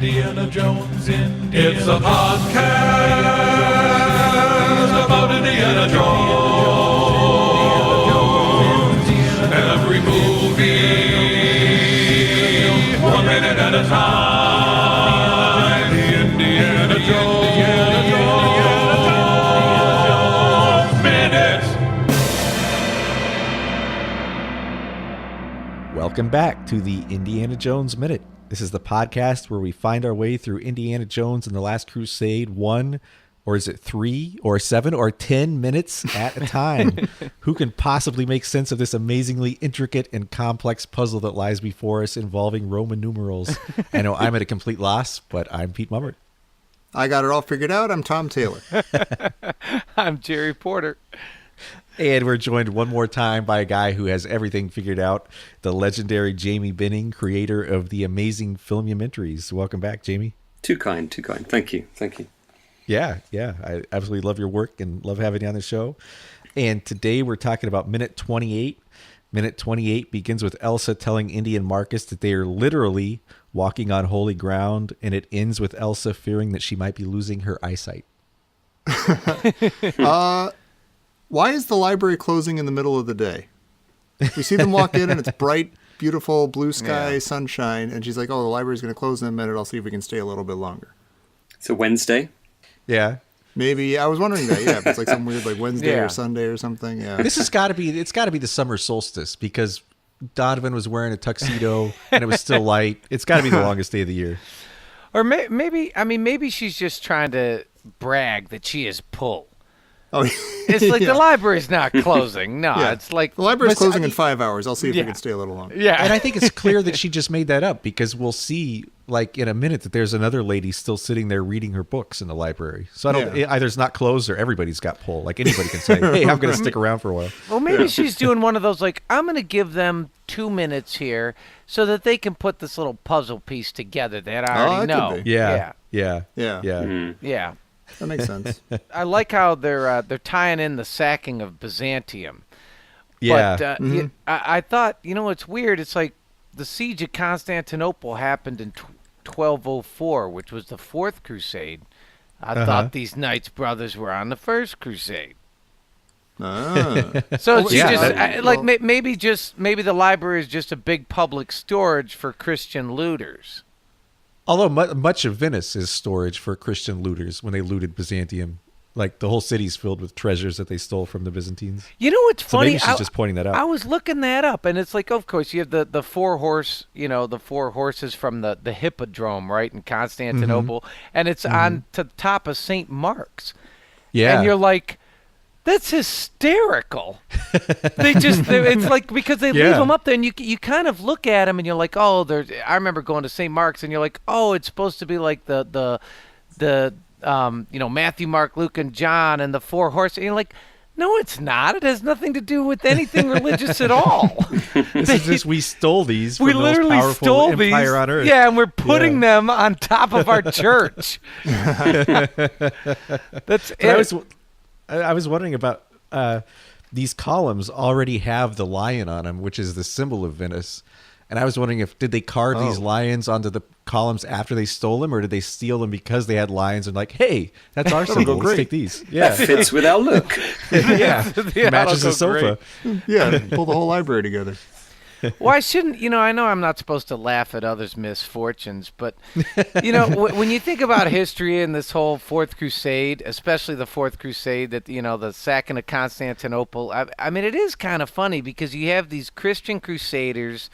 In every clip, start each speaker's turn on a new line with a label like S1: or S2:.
S1: Indiana Jones. It's a podcast about Indiana Jones. Every movie, 1 minute at a time. The Indiana Jones Minute.
S2: Welcome back to the Indiana Jones Minute. This is the podcast where we find our way through Indiana Jones and the Last Crusade 1, or is it 3, or 7, or 10 minutes at a time. Who can possibly make sense of this amazingly intricate and complex puzzle that lies before us involving Roman numerals? I know I'm at a complete loss, but I'm Pete Mummert.
S3: I got it all figured out. I'm Tom Taylor.
S4: I'm Jerry Porter.
S2: And we're joined one more time by a guy who has everything figured out, the legendary Jamie Binning, creator of the amazing Filmumentaries. Welcome back, Jamie.
S5: Too kind. Thank you.
S2: Yeah. I absolutely love your work and love having you on the show. And today we're talking about Minute 28. Minute 28 begins with Elsa telling Indy and Marcus that they are literally walking on holy ground, and it ends with Elsa fearing that she might be losing her eyesight.
S3: Why is the library closing in the middle of the day? We see them walk in and it's bright, beautiful blue sky, sunshine, and she's like, oh, the library's going to close in a minute. I'll see if we can stay a little bit longer.
S5: It's a Wednesday.
S2: Yeah.
S3: Maybe. I was wondering that, if it's like some weird like Wednesday or Sunday or something. Yeah.
S2: This has got to be, it's got to be the summer solstice because Donovan was wearing a tuxedo and it was still light. It's got to be the longest day of the year.
S4: Or maybe she's just trying to brag that she is pull.
S3: Oh,
S4: it's like the library's not closing. No, it's like
S3: the library's closing in 5 hours. I'll see if we can stay a little longer.
S4: Yeah,
S2: and I think it's clear that she just made that up because we'll see, like in a minute, that there's another lady still sitting there reading her books in the library. So I don't either it's not closed or everybody's got pull. Like anybody can say, "Hey, I'm going to stick around for a while."
S4: Well, maybe she's doing one of those like I'm going to give them 2 minutes here so that they can put this little puzzle piece together that I already know.
S3: Could be.
S2: Yeah.
S4: Mm-hmm. Yeah.
S3: That makes sense.
S4: I like how they're tying in the sacking of Byzantium.
S2: Yeah.
S4: But I thought, it's weird. It's like the siege of Constantinople happened in 1204, which was the Fourth Crusade. I thought these Knights brothers were on the First Crusade. So maybe the library is just a big public storage for Christian looters.
S2: Although much of Venice is storage for Christian looters when they looted Byzantium. Like the whole city's filled with treasures that they stole from the Byzantines.
S4: You know what's funny?
S2: Maybe she's just pointing that out.
S4: I was looking that up, and it's like, of course, you have the 4 horses from the Hippodrome, right, in Constantinople, and it's on to the top of St. Mark's.
S2: Yeah.
S4: And you're like, that's hysterical. It's like because they leave them up there, and you kind of look at them, and you're like, oh, I remember going to St. Mark's, and you're like, oh, it's supposed to be like the Matthew, Mark, Luke, and John, and the 4 horses. And you're like, no, it's not. It has nothing to do with anything religious at all.
S2: This is just we stole these from
S4: we
S2: the
S4: literally
S2: most powerful
S4: stole
S2: empire
S4: these,
S2: on earth.
S4: Yeah, and we're putting them on top of our church. That's it.
S2: I was wondering about these columns already have the lion on them, which is the symbol of Venice. And I was wondering did they carve these lions onto the columns after they stole them, or did they steal them because they had lions and like, hey, that's our symbol. Let's take these. Yeah,
S5: that fits with our look.
S2: Matches the sofa.
S3: Yeah, pull the whole library together.
S4: Well, I shouldn't, I know I'm not supposed to laugh at others' misfortunes, but, when you think about history and this whole Fourth Crusade, especially the Fourth Crusade, that, the sacking of Constantinople, I mean, it is kind of funny because you have these Christian crusaders.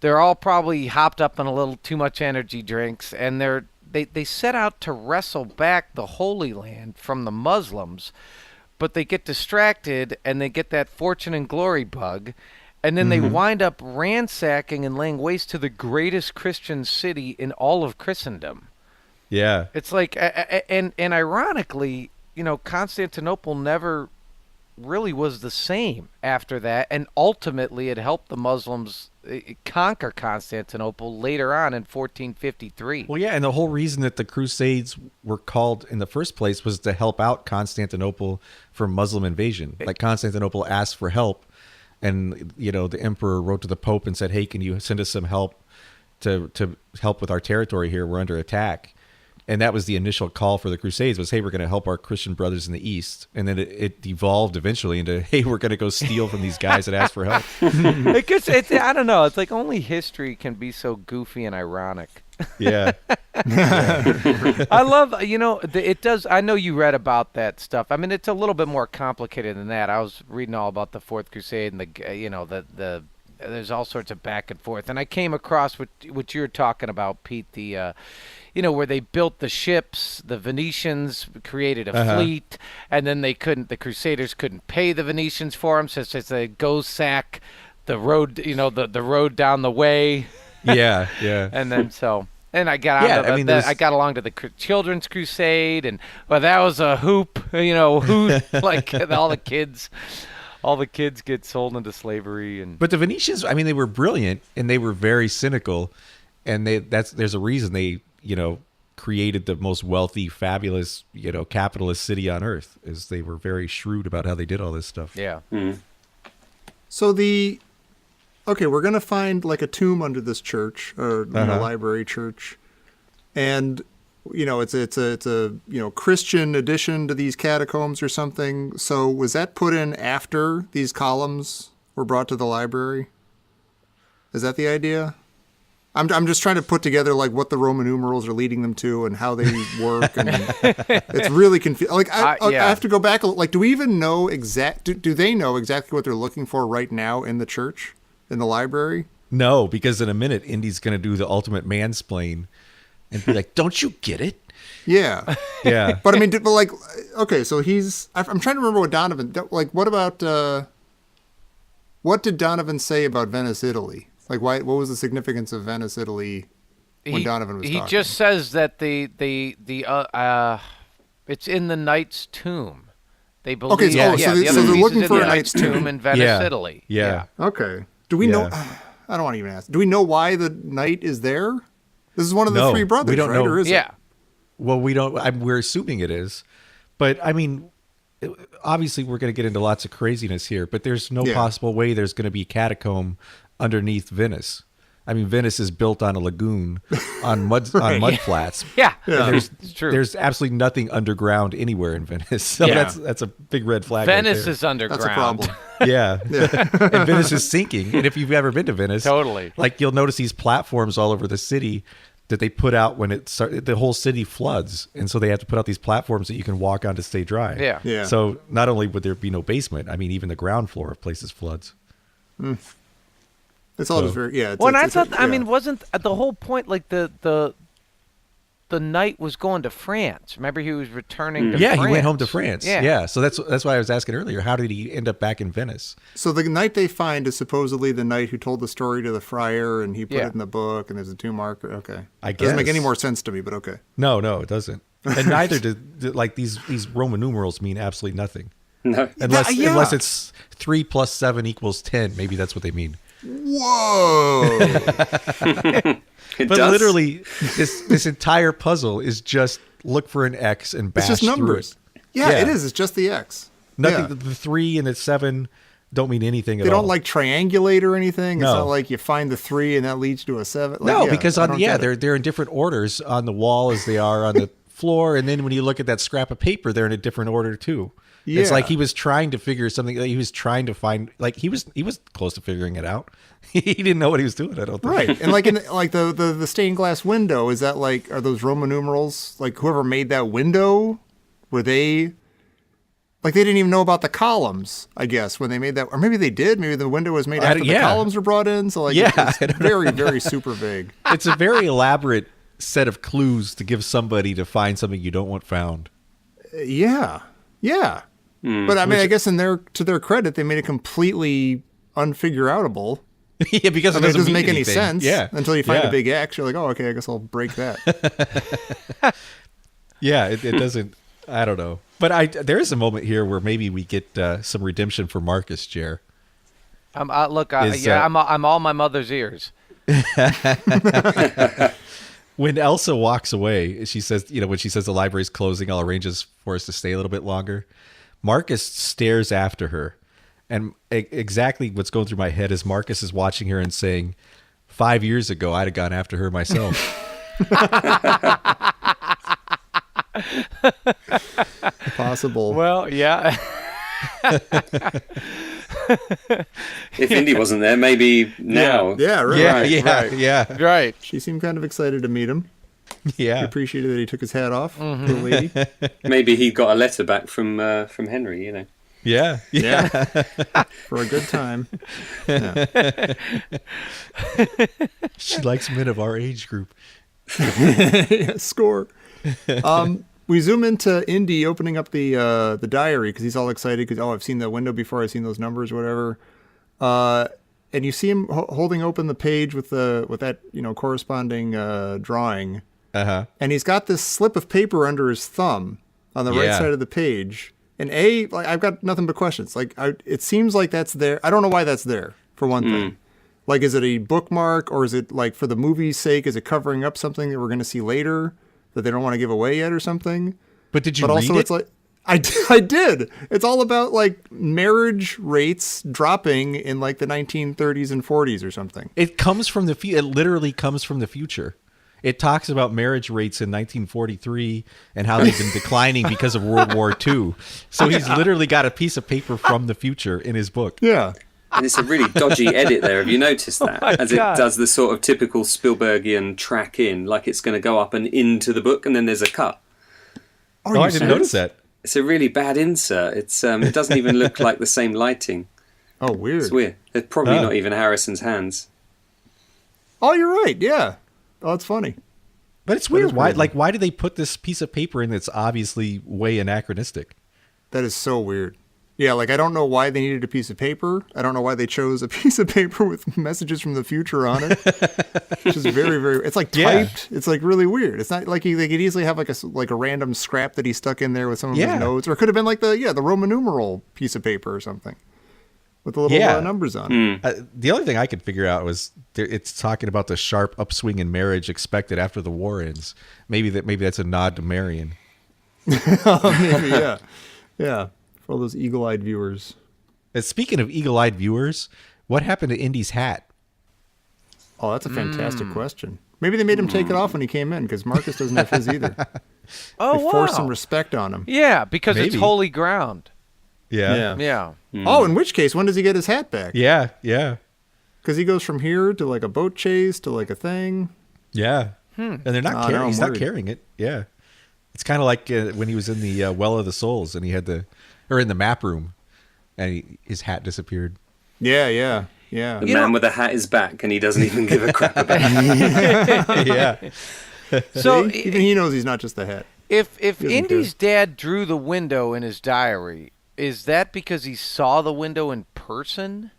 S4: They're all probably hopped up on a little too much energy drinks, and they set out to wrestle back the Holy Land from the Muslims, but they get distracted and they get that fortune and glory bug. And then they wind up ransacking and laying waste to the greatest Christian city in all of Christendom.
S2: Yeah.
S4: It's like, and ironically, Constantinople never really was the same after that. And ultimately, it helped the Muslims conquer Constantinople later on in 1453.
S2: Well, yeah, and the whole reason that the Crusades were called in the first place was to help out Constantinople from Muslim invasion. Like Constantinople asked for help. And, the emperor wrote to the Pope and said, hey, can you send us some help? to help with our territory here. We're under attack. And that was the initial call for the Crusades was, hey, we're going to help our Christian brothers in the East. And then it devolved eventually into, hey, we're going to go steal from these guys that ask for help.
S4: I don't know. It's like only history can be so goofy and ironic.
S2: Yeah.
S4: I love, it does. I know you read about that stuff. I mean, it's a little bit more complicated than that. I was reading all about the Fourth Crusade and the there's all sorts of back and forth. And I came across what you're talking about, Pete, where they built the ships, the Venetians created a fleet, and then the Crusaders couldn't pay the Venetians for them, so they go sack the road, the road down the way.
S2: Yeah, yeah.
S4: And then I got I got along to the Children's Crusade, and that was a hoop, like all the kids get sold into slavery.
S2: But the Venetians, I mean, they were brilliant and they were very cynical, and there's a reason they created the most wealthy, fabulous, capitalist city on earth, is they were very shrewd about how they did all this stuff.
S4: Yeah.
S5: Mm.
S3: So we're going to find like a tomb under this church or a library church. And, it's a Christian addition to these catacombs or something. So was that put in after these columns were brought to the library? Is that the idea? I'm just trying to put together like what the Roman numerals are leading them to and how they work, and it's really confusing. Like I have to go back. Like, do we even know do they know exactly what they're looking for right now in the church, in the library?
S2: No, because in a minute, Indy's going to do the ultimate mansplain and be like, "Don't you get it?"
S3: Yeah,
S2: yeah.
S3: But I mean, okay, so I'm trying to remember what Donovan. Like, what about what did Donovan say about Venice, Italy? Like, what was the significance of Venice, Italy, when Donovan was talking?
S4: He just says that it's in the knight's tomb. They believe.
S3: Okay, so they're looking for a knight's
S4: tomb in Venice, Italy.
S2: Yeah.
S3: Okay. Do we know? I don't want to even ask. Do we know why the knight is there? This is one of the three brothers,
S2: we don't
S3: right?
S2: know.
S3: Or is it?
S2: Well, we don't. We're assuming it is, but I mean, obviously, we're going to get into lots of craziness here. But there's no possible way there's going to be a catacomb underneath Venice. I mean, Venice is built on a lagoon, on mud flats.
S4: Yeah.
S2: It's
S4: true.
S2: There's absolutely nothing underground anywhere in Venice. So that's a big red flag.
S4: Venice
S2: right there.
S4: is underground.
S3: That's a problem.
S2: Yeah. And Venice is sinking. And if you've ever been to Venice,
S4: totally,
S2: like you'll notice these platforms all over the city that they put out when the whole city floods, and so they have to put out these platforms that you can walk on to stay dry.
S3: Yeah.
S2: So not only would there be no basement, I mean, even the ground floor of places floods.
S3: It's all just very
S4: I mean, wasn't the whole point like the knight was going to France? Remember, he was returning to France.
S2: He went home to France.
S4: Yeah.
S2: So that's why I was asking earlier. How did he end up back in Venice?
S3: So the knight they find is supposedly the knight who told the story to the friar, and he put it in the book, and there's a tomb marker. Okay,
S2: I guess
S3: doesn't make any more sense to me, but okay.
S2: No, it doesn't. And neither did like these Roman numerals mean absolutely nothing.
S5: No,
S2: unless it's 3 + 7 = 10. Maybe that's what they mean.
S3: Whoa!
S2: But literally, this entire puzzle is just look for an X and bash
S3: it's just numbers.
S2: through it.
S3: Yeah, it is. It's just the X.
S2: Nothing. The 3 and the 7 don't mean anything at all.
S3: They don't like triangulate or anything.
S2: No.
S3: It's not like you find the 3 and that leads to a 7.
S2: Like, because they're in different orders on the wall as they are on the floor, and then when you look at that scrap of paper, they're in a different order too. Yeah. It's like he was trying to figure something. He was trying to find. Like he was close to figuring it out. He didn't know what he was doing. I don't think.
S3: Right, and like in the stained glass window, is that are those Roman numerals? Like whoever made that window, were they? Like they didn't even know about the columns, I guess, when they made that, or maybe they did. Maybe the window was made after the columns were brought in. So it's very, very super vague.
S2: It's a very elaborate set of clues to give somebody to find something you don't want found.
S3: Yeah. But I mean, I guess to their credit, they made it completely unfigure-outable.
S2: Yeah, because it doesn't
S3: make any
S2: anything.
S3: sense.
S2: Yeah.
S3: Until you find a big X, you're like, oh, okay, I guess I'll break that.
S2: Yeah, it doesn't. I don't know, but there is a moment here where maybe we get some redemption for Marcus, Jer.
S4: I'm all my mother's ears.
S2: When Elsa walks away, she says, when she says the library's closing, I'll arrange for us to stay a little bit longer. Marcus stares after her, and exactly what's going through my head is Marcus is watching her and saying, 5 years ago, I'd have gone after her myself.
S3: Possible.
S4: Well, yeah.
S5: If Indy wasn't there, maybe now.
S3: Yeah, right.
S2: Yeah.
S4: Right.
S3: She seemed kind of excited to meet him. He
S2: Yeah.
S3: appreciated that he took his hat off to the lady.
S5: Maybe he got a letter back from Henry, you know.
S2: Yeah.
S3: For a good time.
S2: She likes men of our age group.
S3: Score. We zoom into Indy opening up the diary because he's all excited because, I've seen the window before, I've seen those numbers, whatever. And you see him holding open the page with that corresponding drawing.
S2: Uh-huh.
S3: And he's got this slip of paper under his thumb on the right side of the page. And I've got nothing but questions. It seems like that's there. I don't know why that's there, for one thing. Like, is it a bookmark, or is it, like, for the movie's sake, is it covering up something that we're going to see later that they don't want to give away yet or something?
S2: But did you
S3: But
S2: read
S3: also,
S2: it?
S3: it's like, I did. It's all about, like, marriage rates dropping in, like, the 1930s and 40s or something.
S2: It comes from the it literally comes from the future. It talks about marriage rates in 1943 and how they've been declining because of World War II. So he's literally got a piece of paper from the future in his book.
S3: Yeah.
S5: And it's a really dodgy edit there. Have you noticed that? As it does the sort of typical Spielbergian track in, like it's going to go up and into the book, and then there's a cut.
S2: Oh, I didn't notice that.
S5: It's a really bad insert. It doesn't even look like the same lighting.
S3: Oh, weird.
S5: It's weird. It's probably not even Harrison's hands.
S3: Oh, you're right. Yeah. Oh, it's funny.
S2: But it's weird. Why did they put this piece of paper in that's obviously way anachronistic?
S3: That is so weird. Yeah, like, I don't know why they needed a piece of paper. I don't know why they chose a piece of paper with messages from the future on it. Which is very, very... It's like typed. Yeah. It's like really weird. It's not like they could easily have like a random scrap that he stuck in there with some of his notes. Or it could have been like the Roman numeral piece of paper or something. With the little numbers on it.
S2: The only thing I could figure out was it's talking about the sharp upswing in marriage expected after the war ends. Maybe that's a nod to Marion.
S3: Maybe, yeah. Yeah. For all those eagle-eyed viewers.
S2: And speaking of eagle-eyed viewers, what happened to Indy's hat?
S3: Oh, that's a fantastic question. Maybe they made him take it off when he came in because Marcus doesn't have his either.
S4: They
S3: forced some respect on him.
S4: Yeah, because it's holy ground.
S2: Yeah.
S3: Oh, in which case, when does he get his hat back?
S2: Yeah.
S3: Because he goes from here to like a boat chase to like a thing.
S2: Yeah. And they're not carrying. He's not carrying it. Yeah. It's kind of like when he was in the Well of the Souls and he had or in the map room, and his hat disappeared.
S3: Yeah.
S5: The man with the hat is back, and he doesn't even give a crap about it.
S2: Yeah.
S3: So even he knows he's not just the hat.
S4: If Indy's dad drew the window in his diary, is that because he saw the window in person?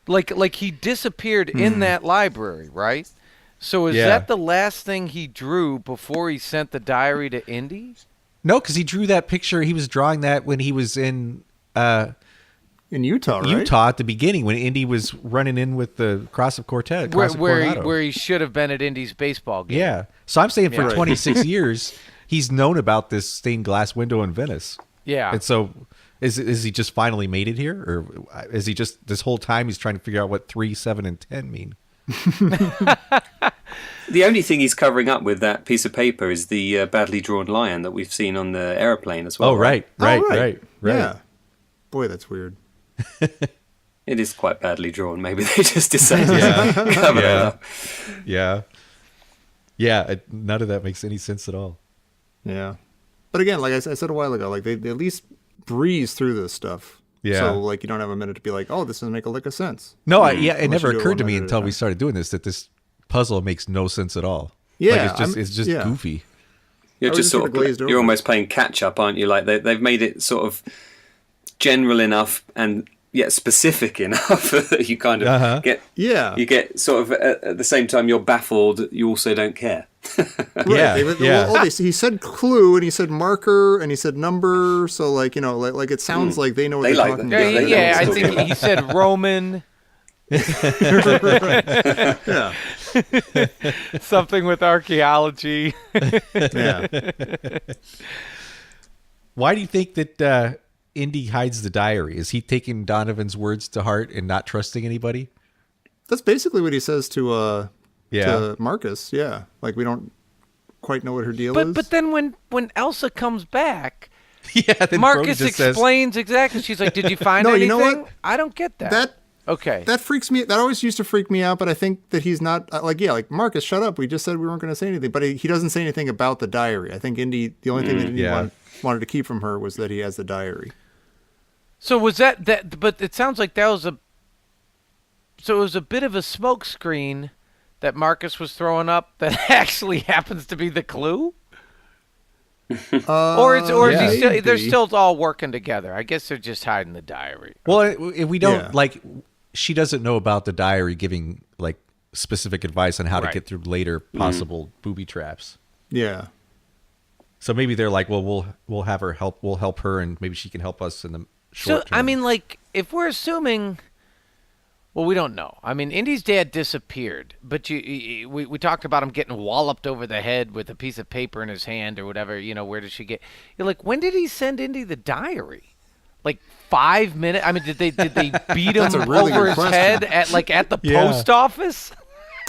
S4: Like he disappeared in that library, right? So is that the last thing he drew before he sent the diary to Indy?
S2: No, because he drew that picture. He was drawing that when he was in
S3: Utah, right?
S2: Utah at the beginning when Indy was running in with the Cross of Cortez,
S4: where he should have been at Indy's baseball game.
S2: Yeah. So I'm saying for 26 years, he's known about this stained glass window in Venice.
S4: Yeah.
S2: And so is he just finally made it here? Or is he just this whole time he's trying to figure out what 3, 7, and 10 mean?
S5: The only thing he's covering up with that piece of paper is the badly drawn lion that we've seen on the aeroplane as well.
S2: Oh, right.
S3: Yeah. Boy, that's weird.
S5: It is quite badly drawn. Maybe they just decided to cover it up.
S2: Yeah. None of that makes any sense at all.
S3: Yeah. But again, like I said a while ago, like they at least breeze through this stuff.
S2: Yeah.
S3: So like you don't have a minute to be like, oh, this doesn't make a lick of sense.
S2: No, it never occurred to me until we started doing this that this puzzle makes no sense at all.
S3: Yeah.
S2: Like it's just goofy.
S5: You're just sort of
S3: glazed over.
S5: You're almost playing catch up, aren't you? Like they've made it sort of general enough and yet specific enough that you kind of get.
S3: Yeah.
S5: You get sort of at the same time you're baffled. You also don't care.
S3: Right. He said clue and he said marker and he said number. So like like it sounds like they know what they're talking about.
S4: Yeah, I think he said Roman.
S3: Yeah.
S4: Something with archaeology.
S3: Yeah.
S2: Why do you think that Indy hides the diary? Is he taking Donovan's words to heart and not trusting anybody?
S3: That's basically what he says to
S2: Yeah.
S3: Marcus. Yeah, like we don't quite know what her deal is.
S4: But then when Elsa comes back,
S2: Yeah. Then Brody
S4: Marcus
S2: just says,
S4: explains exactly. She's like, "Did you find
S3: No,
S4: anything?"
S3: you know what?
S4: I don't get that. Okay.
S3: That freaks me. That always used to freak me out. But I think that he's not like Marcus, shut up. We just said we weren't going to say anything. But he doesn't say anything about the diary. I think Indy. The only thing that Indy wanted to keep from her was that he has the diary.
S4: So was that? But it sounds like that was a. So it was a bit of a smokescreen that Marcus was throwing up that actually happens to be the clue. Or is he still, they're still all working together. I guess they're just hiding the diary.
S2: well, if we don't like, she doesn't know about the diary giving like specific advice on how to
S4: Right.
S2: get through later possible booby traps.
S3: Yeah.
S2: So maybe they're like, well, we'll have her help. We'll help her, and maybe she can help us in the short term.
S4: I mean, like, if we're assuming, well, we don't know. I mean, Indy's dad disappeared, but we talked about him getting walloped over the head with a piece of paper in his hand or whatever. You know, where did she get? You're like, when did he send Indy the diary? Like 5 minutes? I mean, did they beat him
S3: a really
S4: over
S3: good
S4: his
S3: question.
S4: head at the post office?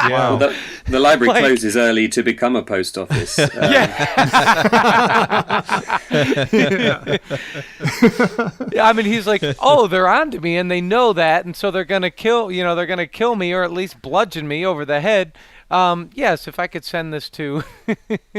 S2: yeah.
S5: Well, the library
S4: Like-
S5: closes early to become a post office.
S4: Yeah, I mean, he's like, oh, they're on to me, and they know that, and so they're gonna kill. You know, they're gonna kill me, or at least bludgeon me over the head. Yes, if I could send this to.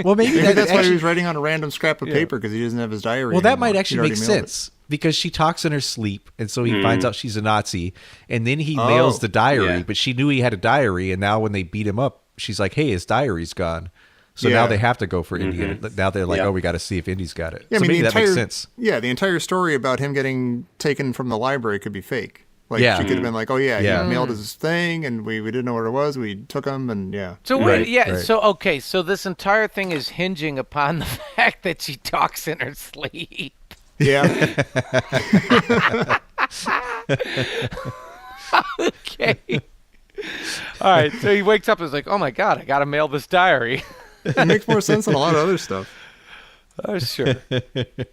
S2: well, maybe
S3: Maybe that's why he
S2: actually,
S3: was writing on a random scrap of paper because he doesn't have his diary.
S2: well, that
S3: anymore.
S2: might
S3: He'd
S2: actually make
S3: already mailed it.
S2: sense because she talks in her sleep, and so he finds out she's a Nazi, and then he mails the diary.
S5: Yeah.
S2: But she knew he had a diary, and now when they beat him up, she's like, "Hey, his diary's gone." So
S3: Yeah.
S2: now they have to go for Indy. Now they're like,
S5: Yeah.
S2: "Oh, we got to see if Indy's got it."
S3: Yeah,
S2: so
S3: I mean,
S2: maybe
S3: the
S2: that makes
S3: entire
S2: sense.
S3: Yeah, the entire story about him getting taken from the library could be fake. Like
S2: Yeah.
S3: she could have been like, "Oh yeah,
S2: Yeah.
S3: he mailed his thing, and we didn't know what it was. We took him, and yeah."
S4: So
S2: Right,
S4: yeah,
S2: right.
S4: so okay, so this entire thing is hinging upon the fact that she talks in her sleep.
S3: Yeah.
S4: Okay. All right, so he wakes up and is like, "Oh my God, I gotta mail this diary."
S3: It makes more sense than a lot of other stuff.
S4: Oh sure.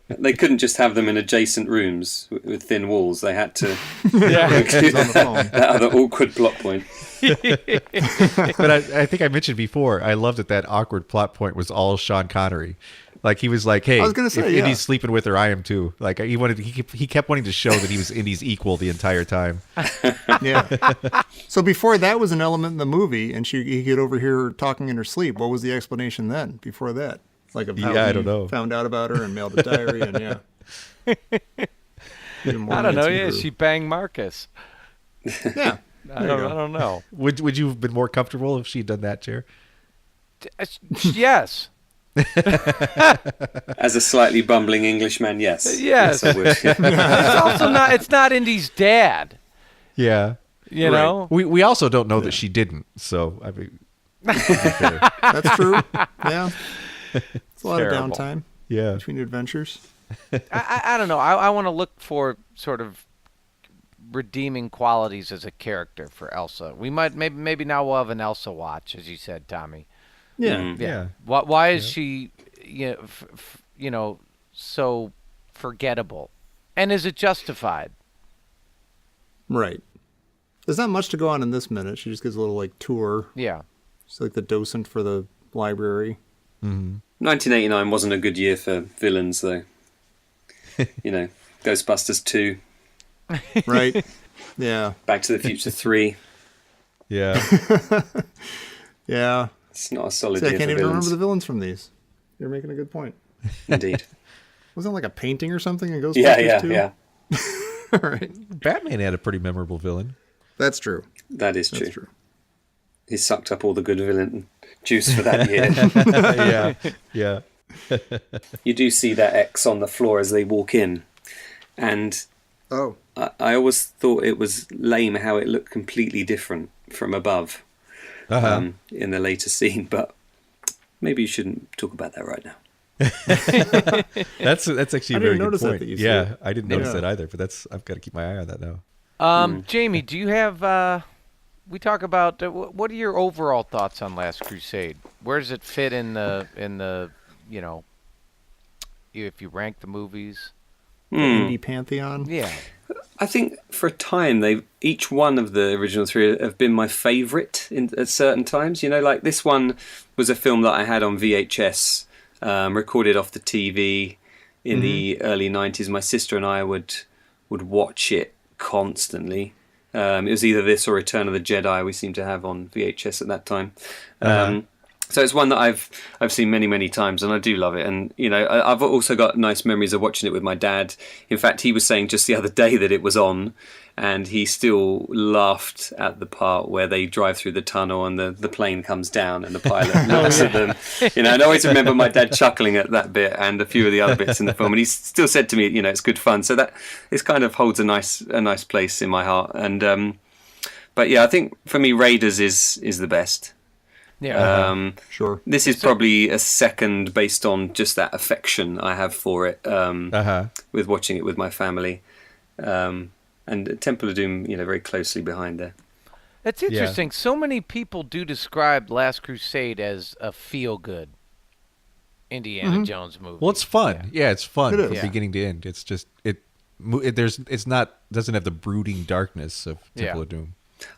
S5: They couldn't just have them in adjacent rooms with thin walls. They had to
S4: Yeah.
S3: He's on the phone.
S5: that other awkward plot point.
S2: But I think I mentioned before, I loved that awkward plot point was all Sean Connery. Like he was like, "Hey,
S3: I was gonna say,
S2: if
S3: yeah.
S2: Indy's sleeping with her, I am too." Like he kept wanting to show that he was Indy's equal the entire time.
S3: Yeah. So before that was an element in the movie, and he could overhear her talking in her sleep. What was the explanation then? Before that, like of how
S2: Yeah, I
S3: he
S2: don't know.
S3: found out about her and mailed a diary, and yeah. Even more
S4: I don't know.
S3: Nancy
S4: Yeah,
S3: Drew.
S4: she banged Marcus.
S3: Yeah.
S4: I
S3: There you go.
S4: don't know.
S2: Would you have been more comfortable if she'd done that, Chair?
S4: Yes.
S5: As a slightly bumbling Englishman, yes.
S4: Yes.
S5: I would.
S4: It's also not. It's not Indy's dad.
S2: Yeah.
S4: You
S3: Right.
S4: know.
S2: We also don't know that she didn't. So I mean, okay.
S3: That's true. Yeah. It's a lot
S4: Terrible.
S3: of downtime
S2: Yeah.
S3: between adventures.
S4: I don't know. I want to look for sort of redeeming qualities as a character for Elsa. We might maybe now we'll have an Elsa watch, as you said, Tommy.
S3: Yeah.
S2: Yeah.
S4: Why is she so forgettable, and is it justified?
S3: Right. There's not much to go on in this minute. She just gives a little like tour.
S4: Yeah.
S3: She's like the docent for the library.
S5: 1989 wasn't a good year for villains, though. You know, Ghostbusters 2,
S3: Right. Yeah.
S5: Back to the Future 3.
S2: Yeah.
S3: Yeah.
S5: It's not a solid
S3: See, I
S5: year
S3: can't
S5: for
S3: even remember
S5: villains.
S3: the villains from these. You're making a good point.
S5: Indeed.
S3: Wasn't it like a painting or something in Ghostbusters
S5: Yeah.
S3: 2? All right.
S2: Batman had a pretty memorable villain.
S3: That's true.
S5: That is true.
S3: That's true.
S5: He sucked up all the good villain juice for that year.
S2: Yeah.
S5: You do see that X on the floor as they walk in. And
S3: Oh.
S5: I always thought it was lame how it looked completely different from above in the later scene. But maybe you shouldn't talk about that right now.
S2: That's actually
S3: I
S2: a very
S3: didn't
S2: good
S3: notice that
S2: point.
S3: that you
S2: yeah,
S3: said.
S2: I didn't notice
S3: Yeah.
S2: that either, but I've got to keep my eye on that now.
S4: Jamie, do you have? We talk about what are your overall thoughts on Last Crusade? Where does it fit in the if you rank the movies?
S3: Indie Pantheon.
S4: Yeah.
S5: I think for a time, each one of the original three have been my favourite at certain times. You know, like this one was a film that I had on VHS, recorded off the TV in the early 90s. My sister and I would watch it constantly. It was either this or Return of the Jedi we seemed to have on VHS at that time. So it's one that I've seen many, many times, and I do love it. And, you know, I've also got nice memories of watching it with my dad. In fact, he was saying just the other day that it was on, and he still laughed at the part where they drive through the tunnel and the plane comes down and the pilot looks at them. You know, and I always remember my dad chuckling at that bit and a few of the other bits in the film. And he still said to me, you know, it's good fun. So that it kind of holds a nice place in my heart. And but yeah, I think for me, Raiders is the best.
S4: Yeah.
S3: Sure.
S5: This is probably a second based on just that affection I have for it, with watching it with my family, and Temple of Doom, you know, very closely behind there.
S4: That's interesting. So many people do describe Last Crusade as a feel-good Indiana Jones movie.
S2: Well, it's fun. Yeah, it's fun
S3: It
S2: from
S3: is.
S2: beginning to end. It's just doesn't have the brooding darkness of Temple of Doom.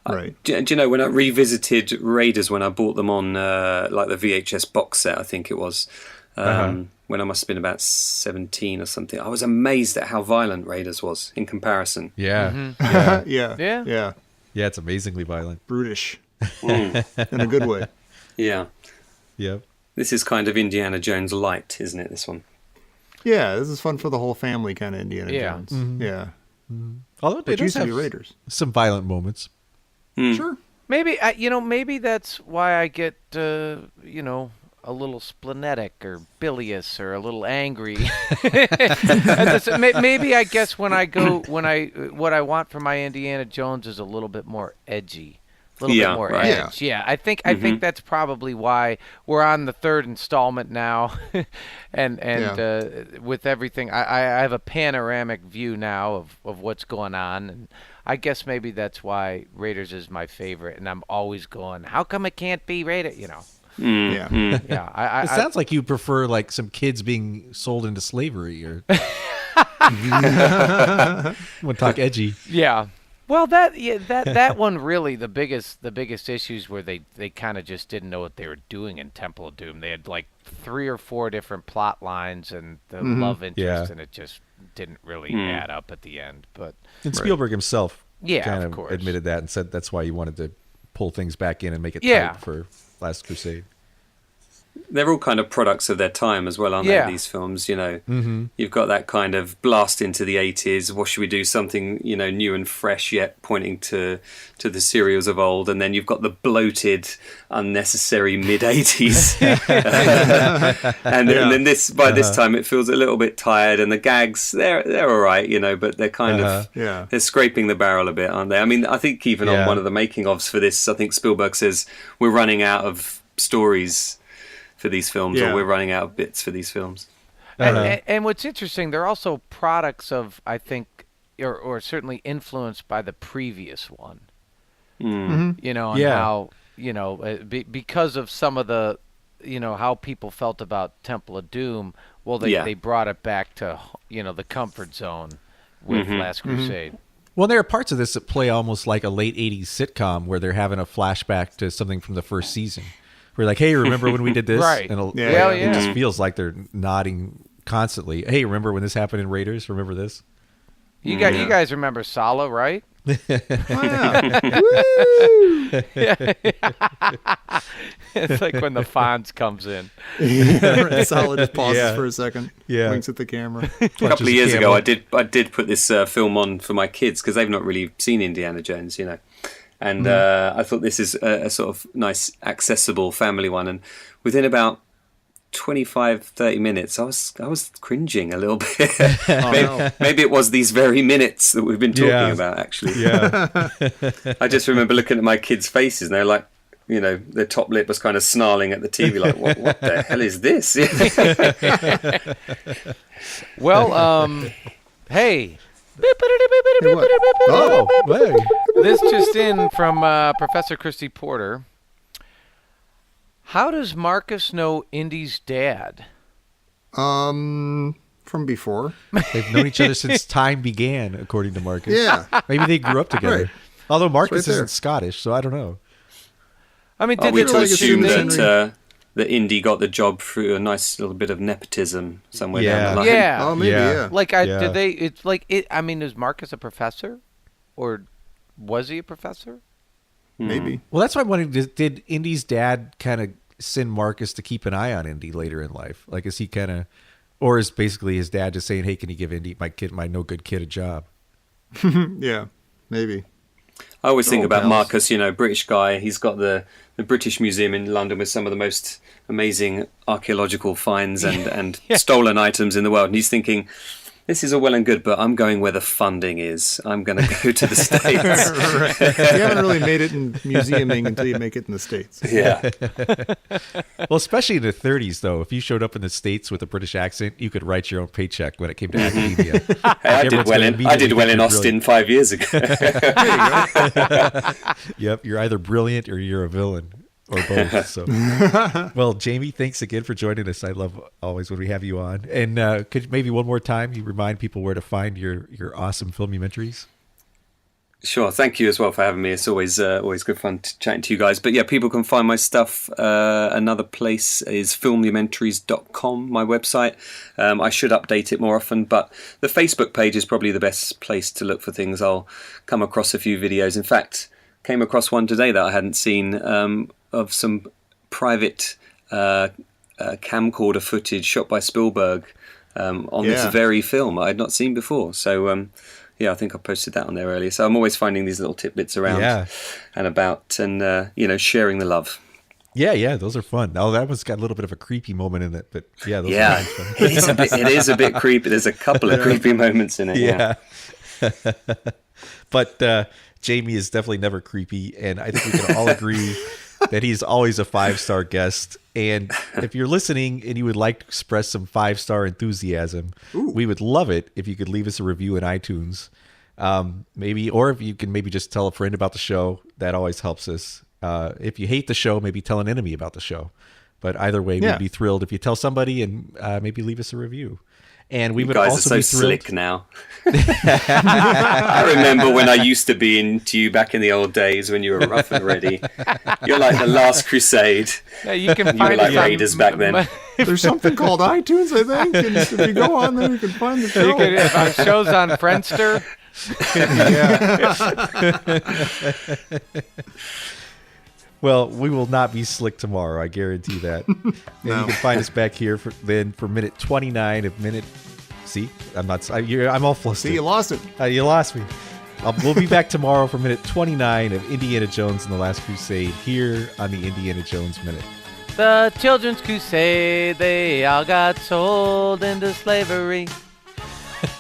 S3: Right.
S5: Do you know, when I revisited Raiders, when I bought them on like the VHS box set, I think it was, when I must have been about 17 or something, I was amazed at how violent Raiders was in comparison.
S2: Yeah.
S3: Yeah.
S2: Yeah, it's amazingly violent.
S3: Brutish. In a good way.
S5: Yeah.
S2: Yep.
S5: This is kind of Indiana Jones light, isn't it, this one?
S3: Yeah, this is fun for the whole family kind of Indiana
S4: Yeah.
S3: Jones. Yeah.
S2: Although it
S3: Which
S2: does
S3: used to
S2: have
S3: be Raiders.
S2: some violent moments.
S3: Sure.
S4: Maybe maybe that's why I get a little splenetic or bilious or a little angry. Maybe I guess what I want from my Indiana Jones is a little bit more edgy. A little bit more edge. Yeah, I think that's probably why we're on the third installment now, and with everything, I have a panoramic view now of what's going on, and I guess maybe that's why Raiders is my favorite, and I'm always going, how come it can't be Raiders? You know.
S3: Yeah.
S4: Yeah.
S2: It sounds like you prefer like some kids being sold into slavery, or want to talk edgy.
S4: Yeah. Well, that one really, the biggest issues were they kind of just didn't know what they were doing in Temple of Doom. They had like 3 or 4 different plot lines and the love interest, and it just didn't really add up at the end. But
S2: And Spielberg himself kind
S4: of
S2: of
S4: course.
S2: admitted that and said that's why he wanted to pull things back in and make it tight for Last Crusade.
S5: They're all kind of products of their time as well, aren't they, these films? You know, you've got that kind of blast into the 80s. What should we do? Something, you know, new and fresh, yet pointing to the serials of old. And then you've got the bloated, unnecessary mid-80s. and then this time it feels a little bit tired. And the gags, they're all right, you know, but they're kind of they're scraping the barrel a bit, aren't they? I mean, I think even on one of the making-ofs for this, I think Spielberg says we're running out of stories for these films, or we're running out of bits for these films.
S4: And what's interesting, they're also products of, I think, or certainly influenced by the previous one. You know, and how, you know, because of some of the, you know, how people felt about Temple of Doom, well, they brought it back to, you know, the comfort zone with Last Crusade.
S2: Well, there are parts of this that play almost like a late 80s sitcom where they're having a flashback to something from the first season. We're like, hey, remember when we did this?
S4: Right.
S2: And
S4: it
S2: just feels like they're nodding constantly. Hey, remember when this happened in Raiders? Remember this?
S4: You guys remember Salo, right?
S3: Oh, yeah.
S4: It's like when the Fonz comes in.
S3: Solid just pauses for a second.
S2: Yeah.
S3: Winks at the camera.
S5: A couple of years ago, I did put this film on for my kids because they've not really seen Indiana Jones, you know. And I thought this is a sort of nice, accessible family one. And within about 25, 30 minutes, I was cringing a little bit. Maybe it was these very minutes that we've been talking about, actually.
S2: Yeah.
S5: I just remember looking at my kids' faces, and they're like, you know, their top lip was kind of snarling at the TV, like, what the hell is this?
S4: Well, hey.
S2: Oh, hey.
S4: This just in from Professor Christy Porter. How does Marcus know Indy's dad?
S3: From from before.
S2: They've known each other since time began, according to Marcus.
S3: Yeah.
S2: Maybe they grew up together.
S3: Right.
S2: Although Marcus
S3: there.
S2: isn't Scottish, so I don't know.
S4: I mean,
S5: Are we to
S3: like
S5: assume
S3: assume
S5: that Indy got the job through a nice little bit of nepotism somewhere
S2: Yeah.
S5: down the line?
S4: Yeah.
S3: Oh, maybe, yeah.
S4: Like,
S2: Yeah.
S4: did they? It's like it. I mean, is Marcus a professor, or was he a professor?
S3: Maybe.
S2: Well, that's why I'm wondering, did Indy's dad kind of send Marcus to keep an eye on Indy later in life? Like, is he kind of, or is basically his dad just saying, hey, can you give Indy, my no good kid, a job?
S3: Yeah, maybe.
S5: I always think
S3: Oh,
S5: about
S3: pals.
S5: Marcus, British guy. He's got the British Museum in London with some of the most amazing archaeological finds and stolen items in the world. And he's thinking, this is all well and good, but I'm going where the funding is. I'm going to go to the States.
S3: Right. You haven't really made it in museuming until you make it in the States.
S5: Yeah.
S2: Well, especially in the 30s, though, if you showed up in the States with a British accent, you could write your own paycheck when it came to academia.
S5: Hey, I did well in Austin 5 years ago.
S2: Yep, you're either brilliant or you're a villain, or both. So, well, Jamie, thanks again for joining us. I love always when we have you on. And could maybe one more time you remind people where to find your awesome filmumentaries?
S5: Sure, thank you as well for having me. It's always good fun chatting to you guys. But yeah, people can find my stuff. Another place is filmumentaries.com, my website. I should update it more often, but the Facebook page is probably the best place to look for things. I'll come across a few videos. In fact, came across one today that I hadn't seen of some private camcorder footage shot by Spielberg on this very film I had not seen before. So yeah, I think I posted that on there earlier. So I'm always finding these little tidbits around and about, and sharing the love.
S2: Yeah, those are fun. Oh, that one's got a little bit of a creepy moment in it, but yeah, those are
S5: Yeah,
S2: nice fun.
S5: it is a bit creepy. There's a couple of creepy moments in it.
S2: Yeah. But Jamie is definitely never creepy, and I think we can all agree that he's always a 5-star guest. And if you're listening and you would like to express some 5-star enthusiasm, we would love it if you could leave us a review in iTunes. Maybe, or if you can maybe just tell a friend about the show, that always helps us. If you hate the show, maybe tell an enemy about the show. But either way, we'd be thrilled if you tell somebody and maybe leave us a review. And we would
S5: guys
S2: also
S5: are
S2: be
S5: so
S2: thrilled.
S5: slick now. I remember when I used to be into you back in the old days when you were rough and ready. You're like the last Crusade.
S4: Yeah, you can
S5: You were
S4: find
S5: like
S4: it on-
S5: Raiders back then.
S3: There's something called iTunes, I think. And if you go on there, you can find the show.
S4: You can, if our show's on Friendster.
S2: Well, we will not be slick tomorrow. I guarantee that. And you can find us back here for minute 29 of minute. See, I'm all flustered.
S3: See, you lost it.
S2: You lost me. We'll be back tomorrow for minute 29 of Indiana Jones and the Last Crusade here on the Indiana Jones Minute.
S4: The Children's Crusade, they all got sold into slavery.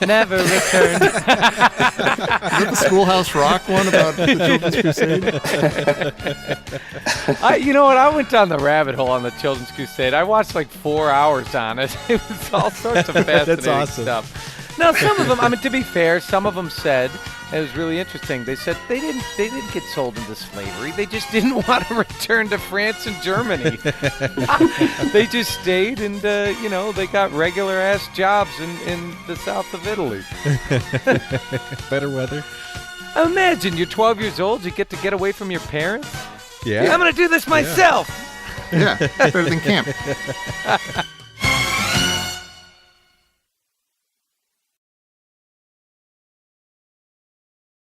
S4: Never returned.
S3: Is that the Schoolhouse Rock one about the Children's Crusade?
S4: You know what? I went down the rabbit hole on the Children's Crusade. I watched like 4 hours on it. It was all sorts of fascinating
S2: awesome.
S4: stuff. Now, some of them, I mean, to be fair, some of them said, and it was really interesting, they said they didn't get sold into slavery. They just didn't want to return to France and Germany. They just stayed and, they got regular-ass jobs in the south of Italy.
S2: Better weather.
S4: Imagine, you're 12 years old, you get away from your parents.
S2: Yeah.
S4: I'm going to do this myself.
S3: Yeah, better than camp.